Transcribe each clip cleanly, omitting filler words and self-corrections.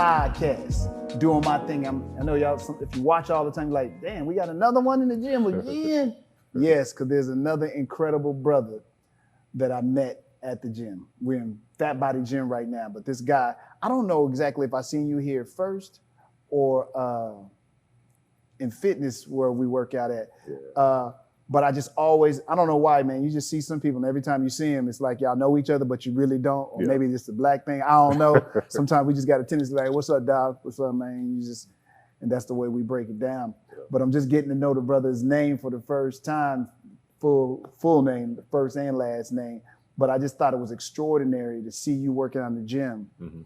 podcast, doing my thing. I know y'all, if you watch all the time, you're like, damn, we got another one in the gym again. Yes, because there's another incredible brother that I met at the gym. We're in Fat Body Gym right now, but this guy, I don't know exactly if I seen you here first or in fitness where we work out at. Yeah. But I just always, I don't know why, man. You just see some people, and every time you see them, it's like y'all know each other, but you really don't. Or maybe it's a black thing. I don't know. Sometimes we just got a tendency like, what's up, dog? What's up, man? And that's the way we break it down. Yeah. But I'm just getting to know the brother's name for the first time, full name, the first and last name. But I just thought it was extraordinary to see you working on the gym. Mm-hmm.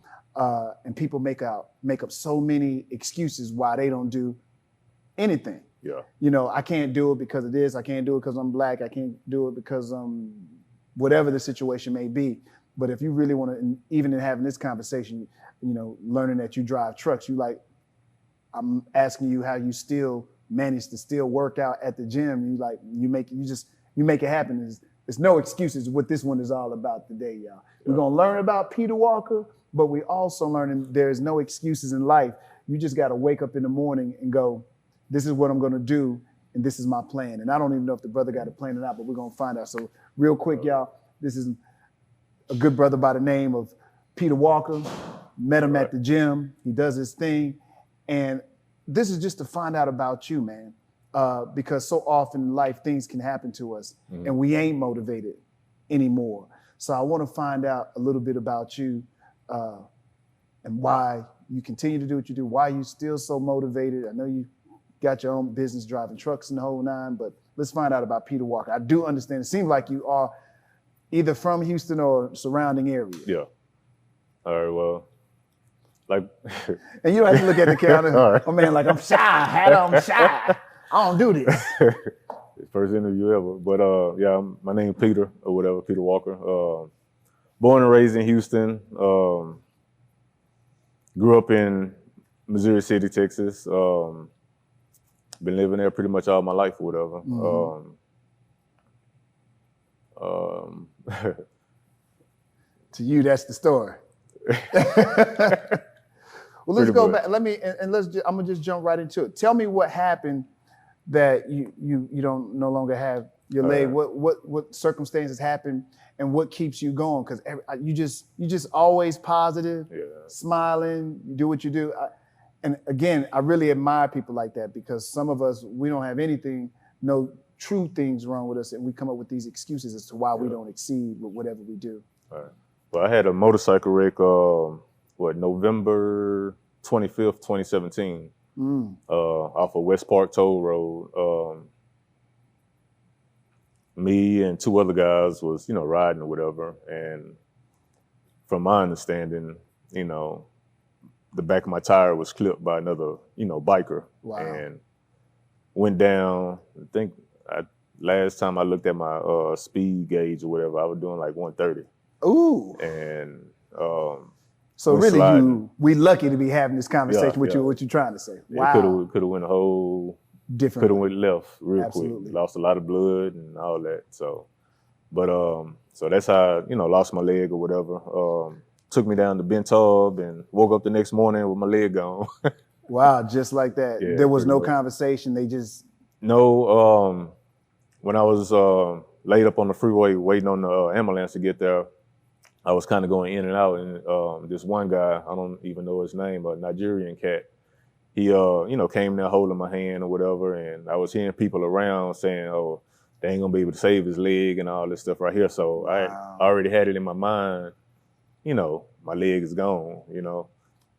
And people make up so many excuses why they don't do anything. Yeah. You know, I can't do it because of this. I can't do it because I'm black. I can't do it because whatever the situation may be. But if you really want to, even in having this conversation, you know, learning that you drive trucks, I'm asking you how you still manage to still work out at the gym. You make it happen. There's no excuses. What this one is all about today, y'all. Yeah. We're gonna learn about Peter Walker, but we also learning there's no excuses in life. You just got to wake up in the morning and go, this is what I'm going to do, and this is my plan. And I don't even know if the brother got a plan or not, but we're going to find out. So real quick, y'all, this is a good brother by the name of Peter Walker. Met him at the gym. He does his thing. And this is just to find out about you, man, because so often in life, things can happen to us, and we ain't motivated anymore. So I want to find out a little bit about you and why you continue to do what you do, why you still so motivated. I know you got your own business driving trucks and the whole nine, but let's find out about Peter Walker. I do understand. It seems like you are either from Houston or surrounding area. Yeah. All right, well, like. And you don't have to look at the camera. All right. Oh man, like I'm shy. I'm shy. I don't do this. First interview ever. But yeah, my name is Peter or whatever, Peter Walker. Born and raised in Houston. Grew up in Missouri City, Texas. Been living there pretty much all my life or whatever. Mm-hmm. To you, that's the story. Well, let's go back. I'm gonna just jump right into it. Tell me what happened that you don't no longer have your leg. What circumstances happened and what keeps you going? Because you just always positive, smiling. You do what you do. And again, I really admire people like that because some of us, we don't have anything, no true things wrong with us, and we come up with these excuses as to why we don't exceed with whatever we do. All right. Well, I had a motorcycle wreck, November 25th, 2017, off of West Park Toll Road. Me and two other guys was, riding or whatever, and from my understanding, the back of my tire was clipped by another, biker. Wow. And went down. I think last time I looked at my speed gauge or whatever, I was doing like 130. Ooh. And so really, we lucky to be having this conversation with you. What you trying to say? Wow. Could have went a whole different. Could have went left real Absolutely. Quick. Lost a lot of blood and all that. So, but so that's how lost my leg or whatever. Took me down to Bentub and woke up the next morning with my leg gone. Wow, just like that. Yeah, there was no conversation. They just no. When I was laid up on the freeway waiting on the ambulance to get there, I was kind of going in and out, and this one guy, I don't even know his name, a Nigerian cat, he came there holding my hand or whatever, and I was hearing people around saying, "Oh, they ain't gonna be able to save his leg and all this stuff right here." So wow. I already had it in my mind. My leg is gone,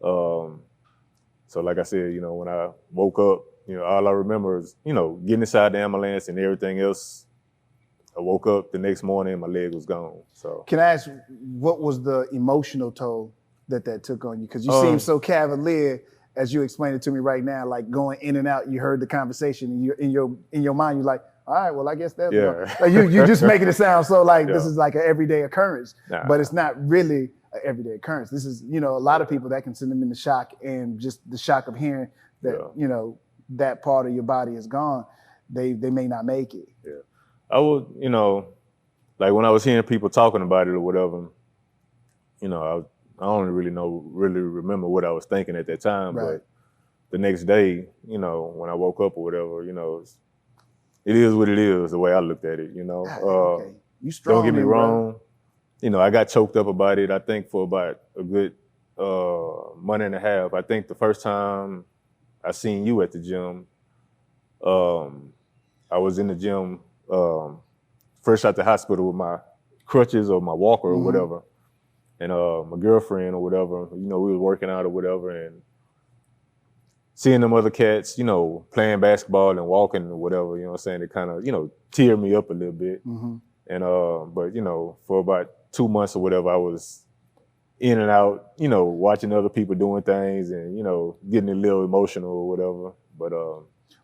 So like I said, when I woke up, all I remember is, getting inside the ambulance and everything else. I woke up the next morning and my leg was gone. So can I ask, what was the emotional toll that took on you? Because you seem so cavalier as you explained it to me right now, like going in and out. You heard the conversation and you're in your mind, you're like, all right, well, I guess that's like you're just making it sound so like this is like an everyday occurrence, but it's not really an everyday occurrence. This is, a lot of people that can send them into shock, and just the shock of hearing that, that part of your body is gone, they may not make it. Yeah. I would, like when I was hearing people talking about it or whatever, I I don't really remember what I was thinking at that time. Right. But the next day, you know, when I woke up or whatever, you know, it is what it is. The way I looked at it, you know. Okay. You strong. Don't get me then, wrong. bro. You know, I got choked up about it. I think for about a good month and a half. I think the first time I seen you at the gym, I was in the gym fresh out the hospital with my crutches or my walker or whatever. And my girlfriend or whatever, you know, we was working out or whatever, and seeing them other cats, you know, playing basketball and walking or whatever, you know what I'm saying, it kind of, you know, teared me up a little bit. And but, you know, for about 2 months or whatever, I was in and out, you know, watching other people doing things and, you know, getting a little emotional or whatever. But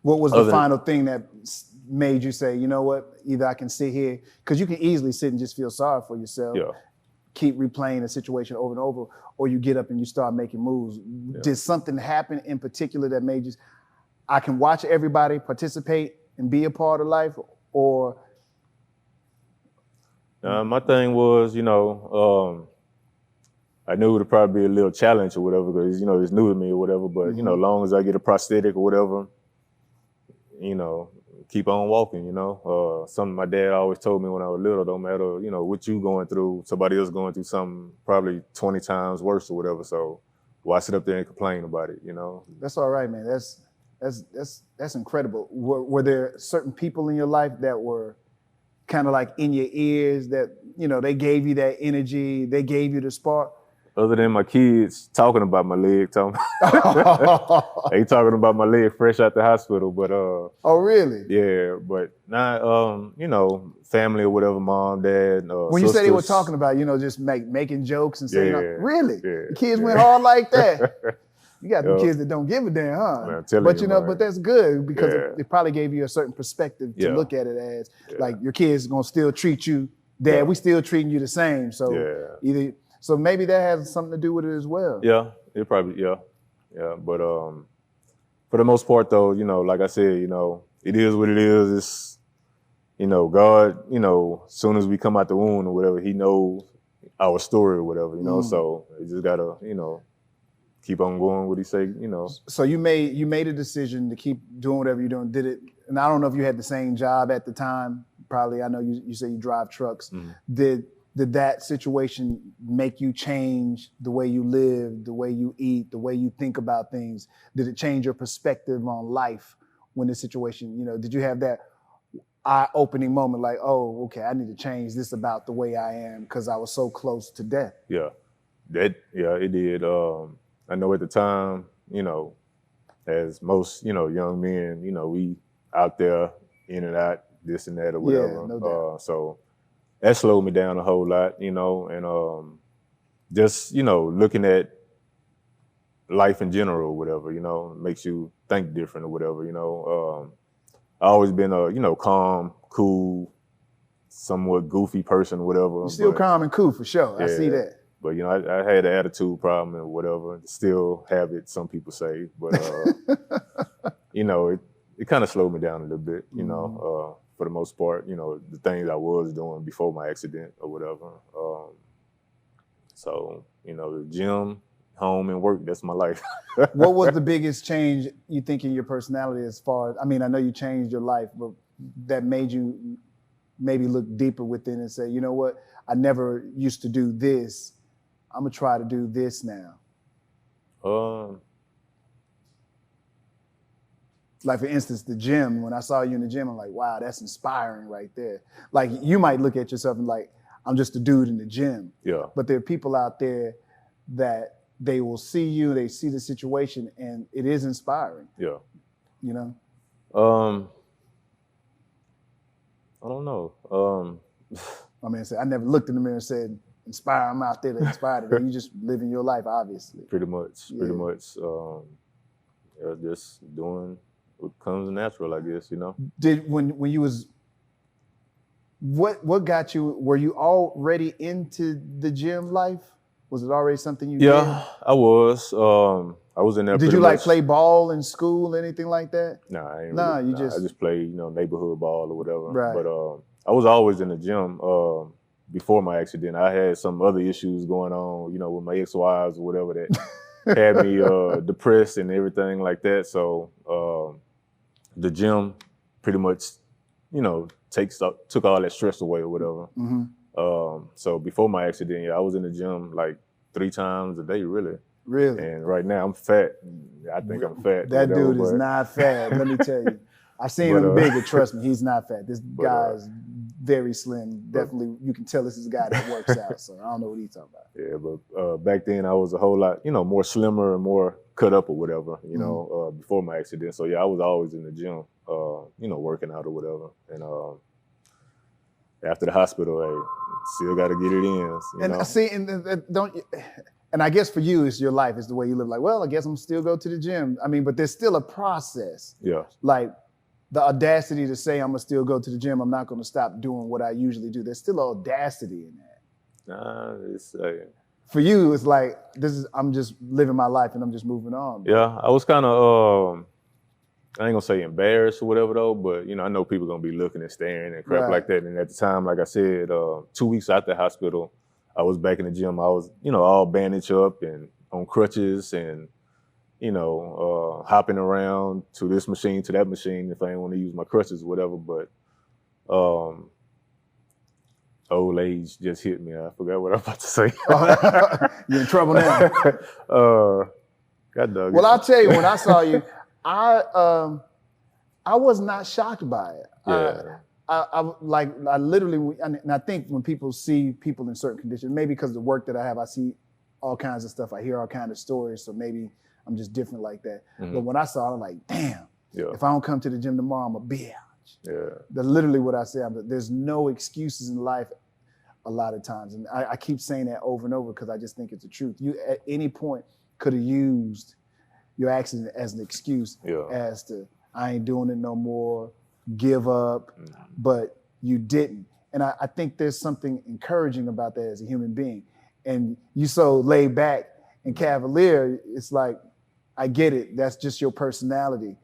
what was the final thing that made you say, you know what, either I can sit here, because you can easily sit and just feel sorry for yourself, keep replaying a situation over and over, or you get up and you start making moves. Did something happen in particular that made you, I can watch everybody participate and be a part of life, or? My thing was, you know, I knew it would probably be a little challenge or whatever, because, you know, it's new to me or whatever, but, you know, as long as I get a prosthetic or whatever, you know, keep on walking, you know. Something my dad always told me when I was little, don't matter, you know, what you going through, somebody else going through something probably 20 times worse or whatever, so why sit up there and complain about it, you know? That's all right, man. That's incredible. Were there certain people in your life that were kind of like in your ears that, you know, they gave you that energy, they gave you the spark? Other than my kids talking about my leg, they talking about my leg fresh out the hospital, but oh really? Yeah, but not you know, family or whatever, mom, dad. When you say they were talking about, you know, just making jokes and saying, really? Yeah, the kids went hard like that. You got the kids that don't give a damn, huh? Man, I'm telling but you know, man. But that's good because it probably gave you a certain perspective to look at it as like your kids gonna still treat you, Dad. We still treating you the same. So so maybe that has something to do with it as well. Yeah, it probably But for the most part though, you know, like I said, you know, it is what it is. It's, you know, God, you know, as soon as we come out the womb or whatever, He knows our story or whatever, you know. So you just gotta, you know, keep on going what He say, you know. So you made a decision to keep doing whatever you're doing. Did it? And I don't know if you had the same job at the time. Probably. I know you say you drive trucks. Did that situation make you change the way you live, the way you eat, the way you think about things? Did it change your perspective on life when the situation, you know, did you have that eye-opening moment like, oh, okay, I need to change this about the way I am because I was so close to death? Yeah, it did. I know at the time, you know, as most, you know, young men, you know, we out there in and out, this and that or whatever. Yeah, no doubt. So that slowed me down a whole lot, you know, and just, you know, looking at life in general or whatever, you know, makes you think different or whatever, you know. I always been a, you know, calm, cool, somewhat goofy person or whatever. You're still calm and cool for sure. I see that. But, you know, I had an attitude problem and whatever. Still have it, some people say. But, you know, it kind of slowed me down a little bit, you know, for the most part, you know, the things I was doing before my accident or whatever. So, you know, the gym, home, and work, that's my life. What was the biggest change you think in your personality as far as, I mean, I know you changed your life, but that made you maybe look deeper within and say, you know what, I never used to do this. I'm gonna try to do this now. Like for instance, the gym, when I saw you in the gym, I'm like, wow, that's inspiring right there. Like you might look at yourself and like, I'm just a dude in the gym. Yeah. But there are people out there that they will see you, they see the situation, and it is inspiring. Yeah. You know? I don't know. I mean, I never looked in the mirror and said, inspire, I'm out there to inspire today. You just living your life, obviously. Pretty much. Just doing what comes natural, I guess, you know. Did when you was, what got you, were you already into the gym life? Was it already something you did? Yeah, I was. I was in there. Did you like play ball in school, anything like that? Nah, I ain't. I just played, you know, neighborhood ball or whatever. Right. But I was always in the gym. before my accident, I had some other issues going on, you know, with my ex-wives or whatever that had me depressed and everything like that. So the gym pretty much, you know, took all that stress away or whatever. So before my accident, I was in the gym like 3 times a day, really. Really? And right now I'm fat. I think I'm fat. That whatever, dude is not fat. Let me tell you. I've seen him bigger. Trust me, he's not fat. This guy is very slim. Definitely, you can tell this is a guy that works out. So I don't know what he's talking about. Yeah, but back then I was a whole lot, you know, more slimmer and more cut up or whatever, you know, before my accident. So yeah, I was always in the gym, you know, working out or whatever. And after the hospital, I still got to get it in. You know? See, and I guess for you, it's your life, it's the way you live. Like, well, I guess I'm still go to the gym. I mean, but there's still a process. Yeah. Like the audacity to say I'm gonna still go to the gym. I'm not gonna stop doing what I usually do. There's still audacity in that. Nah, it's for you, it's like I'm just living my life and I'm just moving on. Yeah, I was kind of I ain't gonna say embarrassed or whatever though, but you know, I know people gonna be looking and staring and crap like that. And at the time, like I said, 2 weeks after the hospital, I was back in the gym. I was, you know, all bandaged up and on crutches and, you know, hopping around to this machine, to that machine if I didn't want to use my crutches or whatever. But old age just hit me. I forgot what I was about to say. You're in trouble now. God dog. Well, I'll tell you, when I saw you, I was not shocked by it. Yeah. I literally, and I think when people see people in certain conditions, maybe because of the work that I have, I see all kinds of stuff. I hear all kinds of stories. So maybe I'm just different like that. But when I saw it, I'm like, damn, if I don't come to the gym tomorrow, I'm a bitch. Yeah. That's literally what I say. There's no excuses in life a lot of times. And I keep saying that over and over because I just think it's the truth. You at any point could have used your accident as an excuse as to, I ain't doing it no more, give up, but you didn't. And I think there's something encouraging about that as a human being. And you so laid back and cavalier, it's like, I get it, that's just your personality.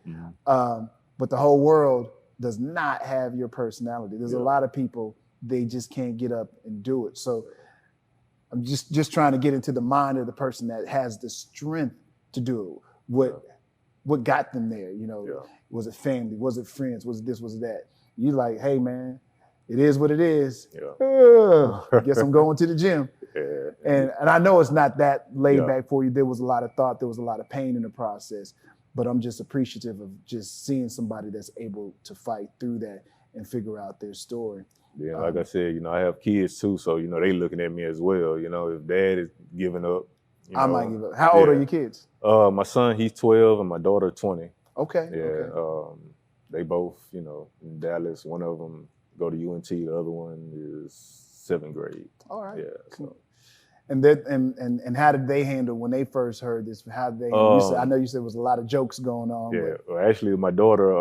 But the whole world does not have your personality. There's a lot of people, they just can't get up and do it. So I'm just trying to get into the mind of the person that has the strength to do it. What got them there, you know? Was it family? Was it friends? Was it this? Was it that? You like, hey man, it is what it is. Guess I'm going to the gym. And I know it's not that laid back for you. There was a lot of thought. There was a lot of pain in the process. But I'm just appreciative of just seeing somebody that's able to fight through that and figure out their story. Yeah, like I said, you know, I have kids too, so you know they looking at me as well. You know, if dad is giving up, you know, I might give up. How old are your kids? My son, he's 12, and my daughter 20. Okay. Yeah. Okay. They both, you know, in Dallas. One of them go to UNT. The other one is 7th grade. All right. Yeah. So. And that and how did they handle when they first heard this? How did they? I know you said there was a lot of jokes going on. Yeah. Well, actually, my daughter,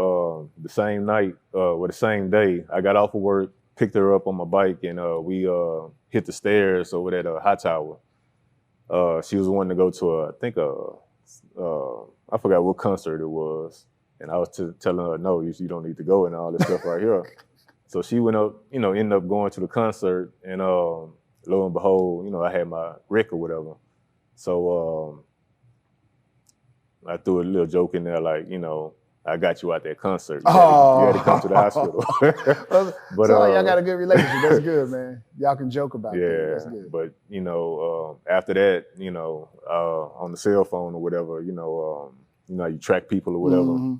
the same night, the same day, I got off of work, picked her up on my bike, and we hit the stairs over at a high tower. She was wanting to go to I forgot what concert it was, and I was telling her, no, you don't need to go and all this stuff right here. So she went up, you know, ended up going to the concert, and lo and behold, you know, I had my wreck or whatever. So I threw a little joke in there, like, you know, I got you out that concert. You had to come to the hospital. But so y'all got a good relationship. That's good, man. Y'all can joke about that. Yeah, that's good. But you know, after that, you know, on the cell phone or whatever, you know, you track people or whatever.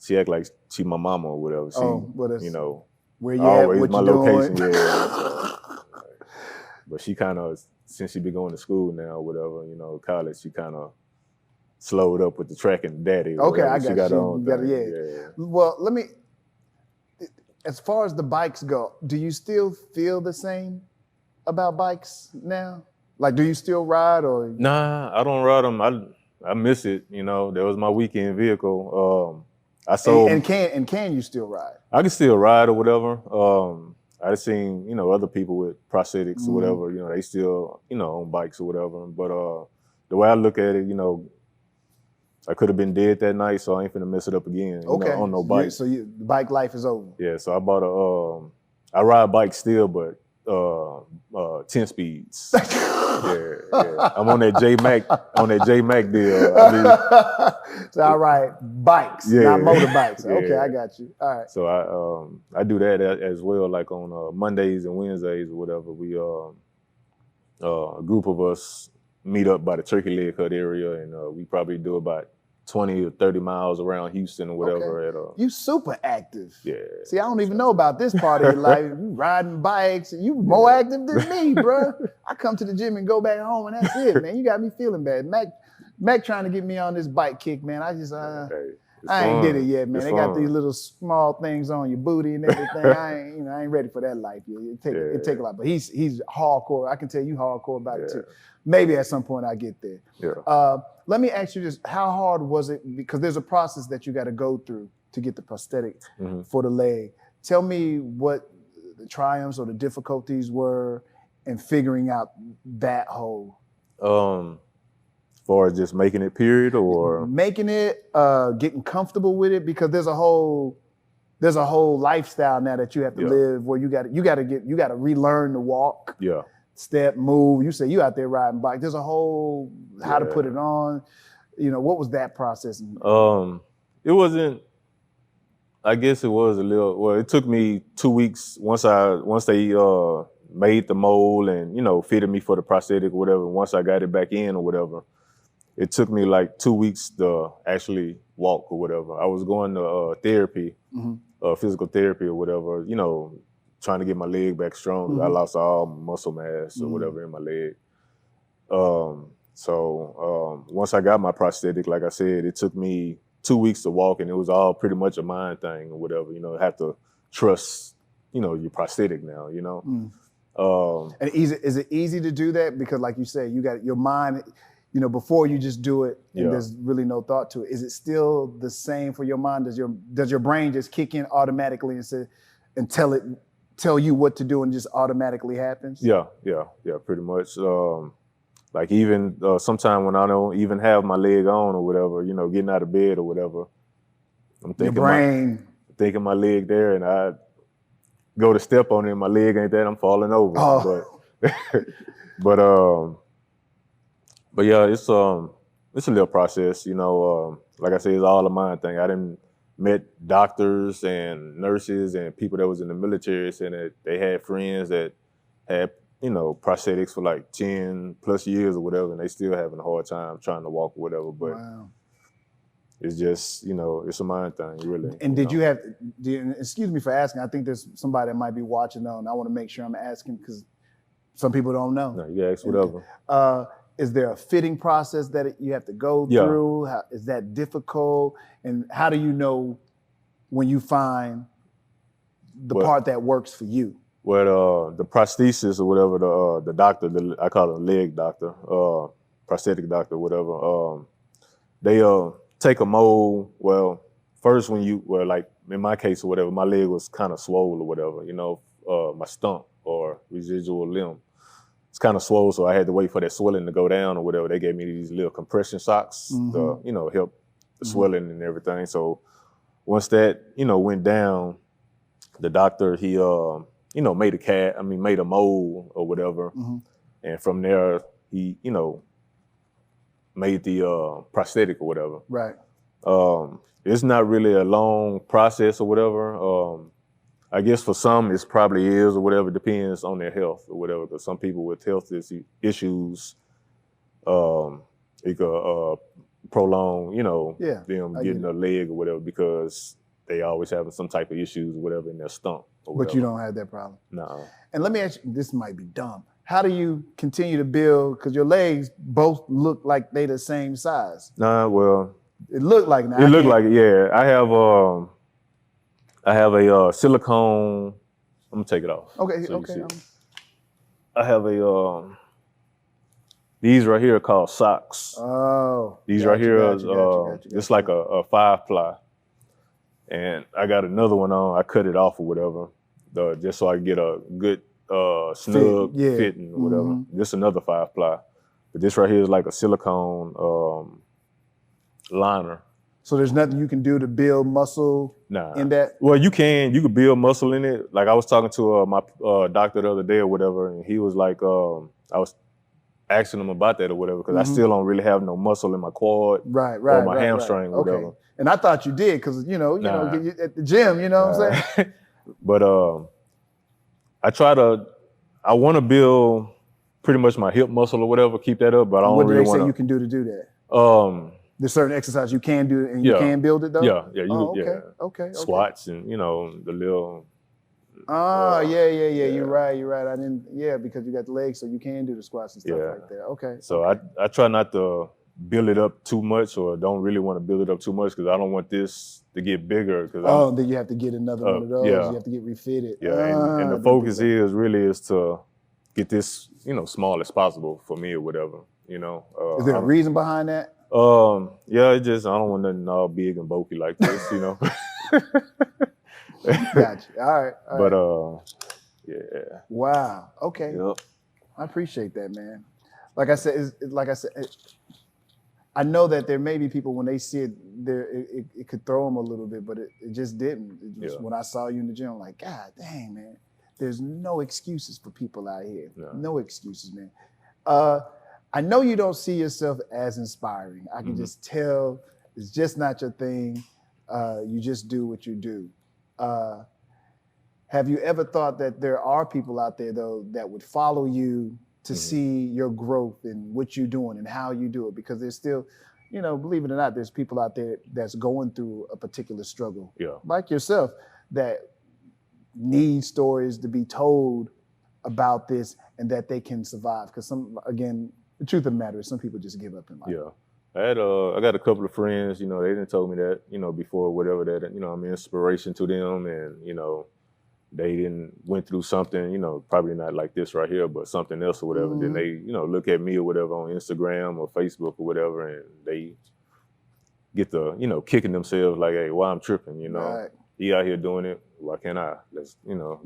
She act like she my mama or whatever. She, you know, where you at, what my you location. doing. Yeah. But she kind of, since she been going to school now or whatever, you know, college, she kind of slowed up with the tracking daddy. Okay, I got she got her own thing. Yeah. Well, as far as the bikes go, do you still feel the same about bikes now? Like, do you still ride or? Nah, I don't ride them. I miss it. You know, that was my weekend vehicle. I sold. And can you still ride? I can still ride or whatever. I've seen, you know, other people with prosthetics or whatever, you know, they still, you know, on bikes or whatever. But the way I look at it, you know, I could have been dead that night, so I ain't finna mess it up again. You know, on no bike. So the bike life is over. Yeah, so I bought I ride bikes still, but 10 speeds. Yeah. I'm on that J Mac deal. I mean, So all right, bikes, not motorbikes. Okay, I got you. All right. So I do that as well, like on Mondays and Wednesdays or whatever. We a group of us meet up by the Turkey Leg Hut area, and we probably do about 20 or 30 miles around Houston or whatever. Okay. You super active. Yeah. See, I don't even know about this part of your life. You riding bikes. You more active than me, bro. I come to the gym and go back home, and that's it, man. You got me feeling bad. Mac trying to get me on this bike kick, man. I just I ain't did it yet, man. They got these little small things on your booty and everything. I ain't ready for that life. It take a lot. But he's hardcore. I can tell you hardcore about it too. Maybe at some point I get there. Yeah. Let me ask you this: how hard was it? Because there's a process that you got to go through to get the prosthetic for the leg. Tell me what the triumphs or the difficulties were in figuring out that whole. As far as just making it, period, or making it, getting comfortable with it, because there's a whole lifestyle now that you have to live where you got to relearn to walk. Yeah. Step, move. You say you out there riding bike. There's a whole how to put it on. What was that process? It wasn't. I guess it was a little. Well, it took me 2 weeks once they made the mold and fitted me for the prosthetic or whatever. Once I got it back in or whatever, it took me like 2 weeks to actually walk or whatever. I was going to therapy, physical therapy or whatever. Trying to get my leg back strong. I lost all muscle mass or whatever in my leg. So once I got my prosthetic, like I said, it took me 2 weeks to walk, and it was all pretty much a mind thing or whatever. Have to trust, your prosthetic now. And is it easy to do that? Because like you say, you got your mind. Before you just do it, and there's really no thought to it. Is it still the same for your mind? Does your brain just kick in automatically and tell you what to do and just automatically happens? Yeah, pretty much. Like even sometime when I don't even have my leg on or whatever, getting out of bed or whatever, I'm thinking my leg there, and I go to step on it, and my leg ain't there, I'm falling over. Oh. But yeah, it's a little process, like I said, it's all a mind thing. I done met doctors and nurses and people that was in the military saying that they had friends that had, prosthetics for like 10 plus years or whatever, and they still having a hard time trying to walk or whatever. But it's just, it's a mind thing, really. And excuse me for asking, I think there's somebody that might be watching though, and I want to make sure I'm asking because some people don't know. No, you ask whatever. Is there a fitting process that you have to go through? Is that difficult? And how do you know when you find the part that works for you? Well, the prosthesis or whatever, the doctor, I call it a leg doctor, prosthetic doctor, whatever, they take a mold. Well, first like in my case or whatever, my leg was kind of swollen or whatever, my stump or residual limb. It's kind of swole, so I had to wait for that swelling to go down or whatever. They gave me these little compression socks to, help the swelling and everything. So once that, went down, the doctor, he, made a mold or whatever. And from there, he, made the prosthetic or whatever. Right. It's not really a long process or whatever. I guess for some, it probably is or whatever, depends on their health or whatever. Because some people with health issues, it could prolong, them getting a leg or whatever because they always having some type of issues or whatever in their stump. But you don't have that problem? No. And let me ask you, this might be dumb. How do you continue to build, because your legs both look like they the same size? Nah, well. It looked like now. It looked like it, yeah. I have a silicone. I'm gonna take it off. Okay. So I have these right here are called socks. Oh. These right here are it's like a 5-ply, and I got another one on. I cut it off or whatever, just so I can get a good snug fitting or whatever. Just another 5-ply, but this right here is like a silicone liner. So there's nothing you can do to build muscle Nah. in that? Well, you could build muscle in it. Like I was talking to my doctor the other day or whatever, and he was like, I was asking him about that or whatever, because I still don't really have no muscle in my quad or my hamstring or whatever. Okay. And I thought you did, because you know, at the gym, you know what I'm saying? But I want to build pretty much my hip muscle or whatever, keep that up, but I don't what do really they want say to. you can do to do that? There's certain exercises you can do and you can build it though? Yeah. Okay. Squats and, the little. You're right. I didn't, because you got the legs, so you can do the squats and stuff like that. Okay. So I try not to build it up too much, or don't really want to build it up too much, because I don't want this to get bigger. Then you have to get another one of those. You have to get refitted. Yeah, and the focus is to get this, small as possible for me or whatever, Is there a reason behind that? It's just, I don't want nothing all big and bulky like this, Gotcha. All right. Yeah. Wow. Okay. Yep. I appreciate that, man. Like I said, I know that there may be people, when they see it, it could throw them a little bit, but it just didn't. When I saw you in the gym, I'm like, God dang, man. There's no excuses for people out here. No excuses, man. I know you don't see yourself as inspiring. I can just tell it's just not your thing. You just do what you do. Have you ever thought that there are people out there, though, that would follow you to see your growth and what you're doing and how you do it? Because there's still, believe it or not, there's people out there that's going through a particular struggle, like yourself, that need stories to be told about this and that they can survive. Because the truth of the matter is some people just give up in life. Yeah. I got a couple of friends, they didn't tell me that, before, whatever, that, I'm an inspiration to them, and, they didn't went through something, probably not like this right here, but something else or whatever. Then they, look at me or whatever on Instagram or Facebook or whatever, and they get the, kicking themselves like, hey, why I'm tripping, Right. He out here doing it. Why can't I? Let's,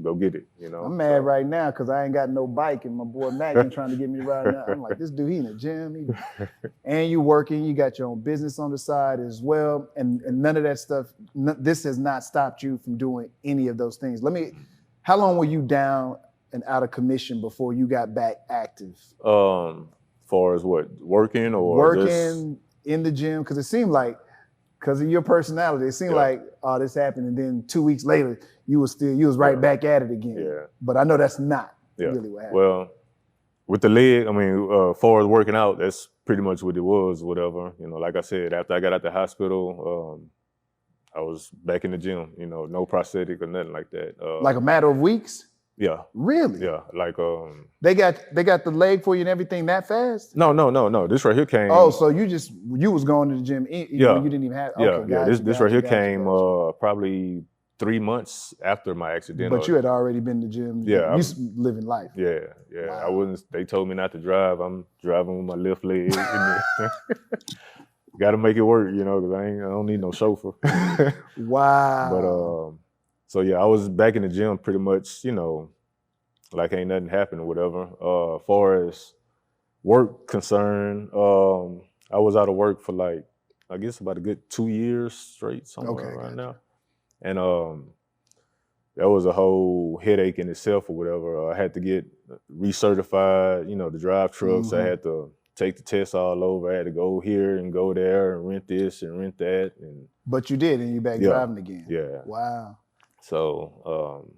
go get it, I'm mad right now because I ain't got no bike, and my boy Mac been trying to get me right now. I'm like, this dude, he in the gym. And you working, you got your own business on the side as well. And none of that stuff, this has not stopped you from doing any of those things. How long were you down and out of commission before you got back active? Far as what, working or working in the gym? Because it seemed like, because of your personality, it seemed like, oh, this happened, and then 2 weeks later, you was right back at it again. Yeah. But I know that's not really what happened. Well, with the leg, far as working out, that's pretty much what it was, whatever. Like I said, after I got out the hospital, I was back in the gym, no prosthetic or nothing like that. Like a matter of weeks? Yeah. Really? Yeah. Like they got the leg for you and everything that fast? No. This right here came. Oh, so you was going to the gym, you didn't even have. Okay, This right here came probably 3 months after my accident. But you had already been to the gym. Yeah. You living life. Yeah. Wow. They told me not to drive. I'm driving with my left leg. Got to make it work, because I don't need no chauffeur. Wow. But so I was back in the gym pretty much, like ain't nothing happened or whatever. Far as work concerned, I was out of work for like, I guess about a good 2 years straight, somewhere around now. And that was a whole headache in itself or whatever. I had to get recertified, to drive trucks. I had to take the tests all over. I had to go here and go there and rent this and rent that. But you did, and you're back driving again. Yeah. Wow. So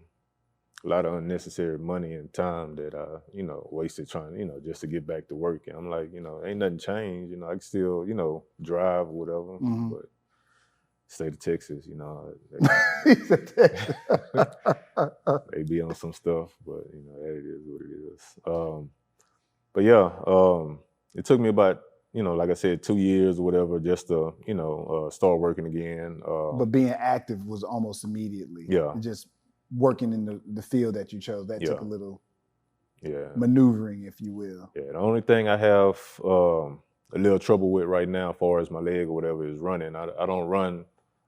a lot of unnecessary money and time that I, wasted trying, just to get back to work. And I'm like, ain't nothing changed. I can still, drive or whatever. But state of Texas, they be on some stuff, but it is what it is. But it took me about, like I said, 2 years or whatever, just to, start working again. But being active was almost immediately. Yeah. Just working in the field that you chose. That took a little maneuvering, if you will. Yeah. The only thing I have a little trouble with right now, as far as my leg or whatever, is running. I don't run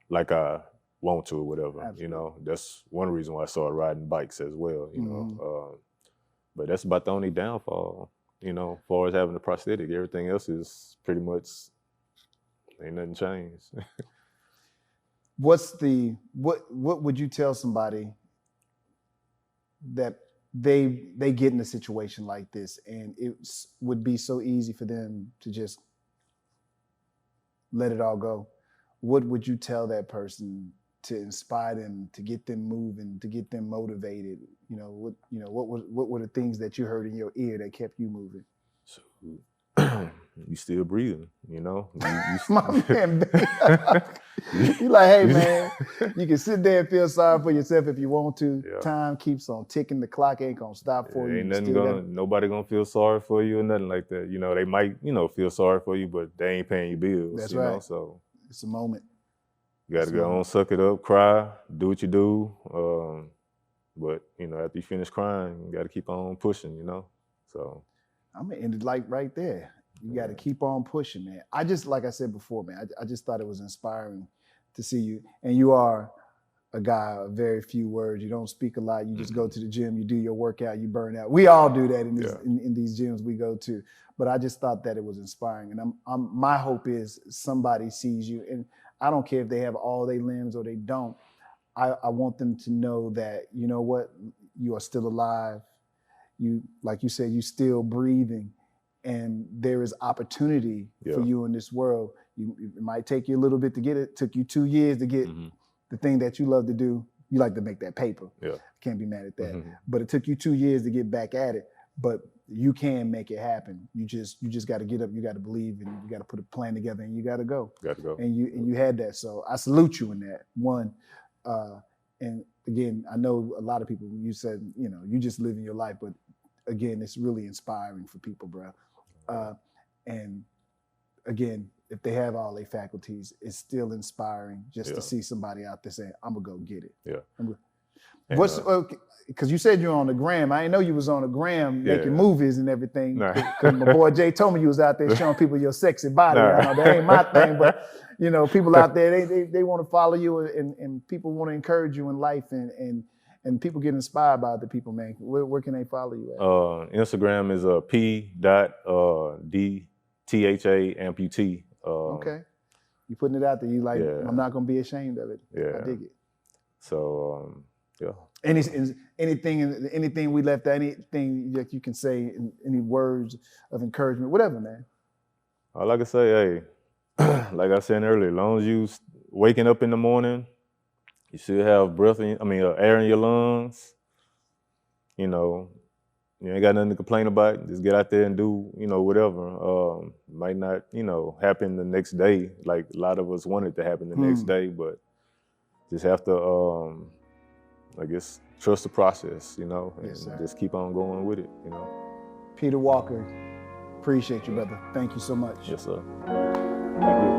like I want to or whatever. Absolutely. That's one reason why I started riding bikes as well. But that's about the only downfall. As far as having a prosthetic, everything else is pretty much, ain't nothing changed. what would you tell somebody that they get in a situation like this and it would be so easy for them to just let it all go? What would you tell that person to inspire them, to get them moving, to get them motivated? What were the things that you heard in your ear that kept you moving? So, you still breathing, you know? My man, you like, hey man, you can sit there and feel sorry for yourself if you want to. Yeah. Time keeps on ticking. The clock ain't gonna stop for you. Ain't nothing nobody gonna feel sorry for you or nothing like that. You know, they might, feel sorry for you, but they ain't paying your bills. That's you right. know, so it's a moment. You gotta go on, suck it up, cry, do what you do. But after you finish crying, you gotta keep on pushing, So I'm gonna end it like right there. You got to keep on pushing, man. Like I said before, man, I just thought it was inspiring to see you. And you are a guy of very few words. You don't speak a lot. You just go to the gym, you do your workout, you burn out. We all do that in these gyms we go to. But I just thought that it was inspiring. And my hope is somebody sees you. And I don't care if they have all their limbs or they don't. I want them to know that, you know what, you are still alive. You, like you said, you still breathing. And there is opportunity for you in this world. It might take you a little bit to get it. It took you 2 years to get the thing that you love to do. You like to make that paper. Yeah. Can't be mad at that. But it took you 2 years to get back at it. But you can make it happen. You just got to get up. You got to believe, and you got to put a plan together, and you got to go. Got to go. And you had that. So I salute you in that. One, and again, I know a lot of people. You said you just living your life, but again, it's really inspiring for people, bro. And again, if they have all their faculties, it's still inspiring just to see somebody out there saying, "I'm gonna go get it." Yeah. What's because you said you're on the gram. I didn't know you was on the gram making movies and everything. Because my boy Jay told me you was out there showing people your sexy body. I know that ain't my thing, but people out there they want to follow you and people want to encourage you in life and people get inspired by other people, man. Where can they follow you at? Instagram is P.DTHA amputee. Okay. You putting it out there. You like, I'm not going to be ashamed of it. Yeah. I dig it. So, Anything we left out, anything that you can say, any words of encouragement, whatever, man. All I can say, hey, like I said earlier, as long as you waking up in the morning, you should have air in your lungs. You ain't got nothing to complain about. Just get out there and do, whatever. Might not, happen the next day, like a lot of us want it to happen the next day, but just have to, I guess, trust the process, and just keep on going with it, Peter Walker, appreciate you, brother. Thank you so much. Yes, sir. Thank you.